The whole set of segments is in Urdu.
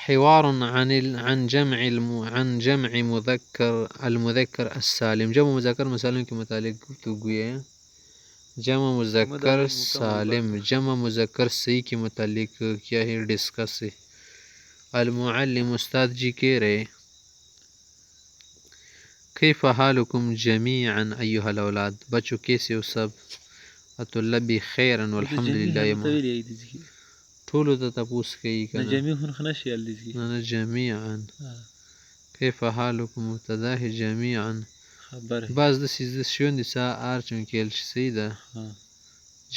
حوار عن جمع المذکر السالم، جمع مذکر مسالم کے متعلق گفتگو ہے. جمع مذکر سالم جمع مذکر صحیح کے متعلق کیا ہے ڈسکس ہے. المعلم استاد جی کہہ رہے کیف حالکم جمیعا ایها الاولاد، بچوں کیسے ہو سب؟ الطلاب بخیر والحمد للہ. ټولو ته تپوس کوي کنه نه جمیعا. کیف حالکم مبتدا ہے جمیعا بعض داسې شیون دي سا آر چې کېل شي صحیح ده.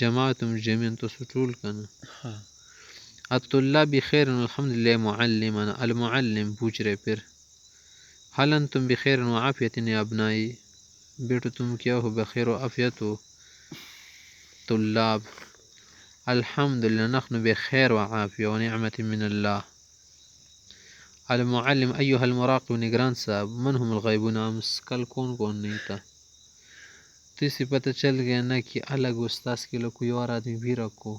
جماعتم جمیعا تاسو ټول کنه. الطلاب بخیر والحمد للہ معلمنا. المعلم پوچھ رہے پھر حل انتم بخیر وعافیت یا ابنائی، بیٹو تم کیا ہو بخیر و عافیت ہو؟ طلاب الحمد للہ نحن بخیر وعافیہ ونعمت من اللہ. المعلم ایها المراقب نگران صاحب من هم الغیبون امس، کل کون کون نہیں تھا؟ تو اس سے پتہ چل گیا نا کہ الگ استاذ کے لوگ کوئی اور آدمی بھی رکھو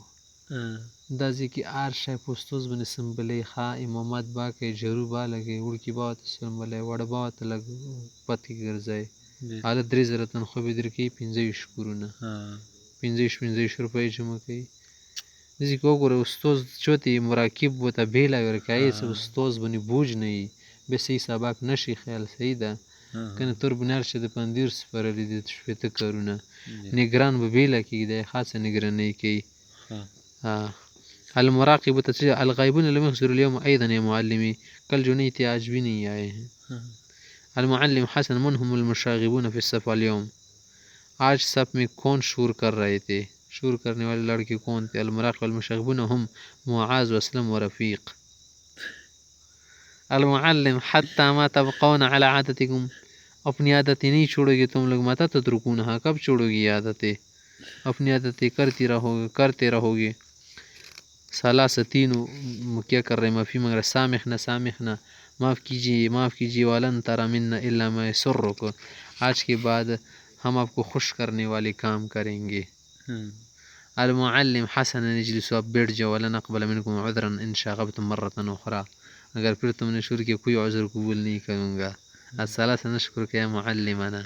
دازی کی آر شاپ استوز بن سنبلے خواہ امامات با کے جرو با لگے اڑکی با سنبلے وڑ با لگ پتہ گرزائے حالت دری زرتن خوب در کی 15 کرونا 15 روپے جمع کی. جیسے کہ وہ استوز چوتی مراکب ہوتا بھیلا کر کے آئے سے استوز بنی بوجھ نہیں بے صحیح سابق نشی خیال صحیح دا کہنے تور بنار شد پندیر سپر لیدت شفیت کرونا نگران بھیلا کی دے خاص نگران نہیں کی. المراقب تجھے الغائبون لم يحضر اليوم ايضا يا معلمی، کل جو نہیں تھے آج بھی نہیں آئے ہیں. المعلم حسن من هم المشاغبون في الصف اليوم، آج صف میں کون شور کر رہے تھے؟ شور کرنے والے لڑکے کون تھے؟ المراقب المشاغبون هم معاذ واسلم ورفیق. المعلم حتی ما تبقون على عادتکم، اپنی عادتیں نہیں چھوڑو گے تم لوگ، متا تترکونہا کب چھوڑو گی عادتیں؟ اپنی عادتیں کرتے رہو گے. تینوں کیا کر رہے ہیں؟ معافی مانگ رہے. سامحنا معاف کیجیے ولن ترى منا الا ما يسرك، آج کے بعد ہم آپ کو خوش کرنے والے کام کریں گے. المعلم حسن نجلس، اب بیٹھ جاؤ. ولن اقبل منکم عذرا ان شاغبتم مرة اخرى، اگر پھر تم نے شروع کیا کوئی عذر قبول نہیں کروں گا. الثلاثة نشکرک یا معلمنا.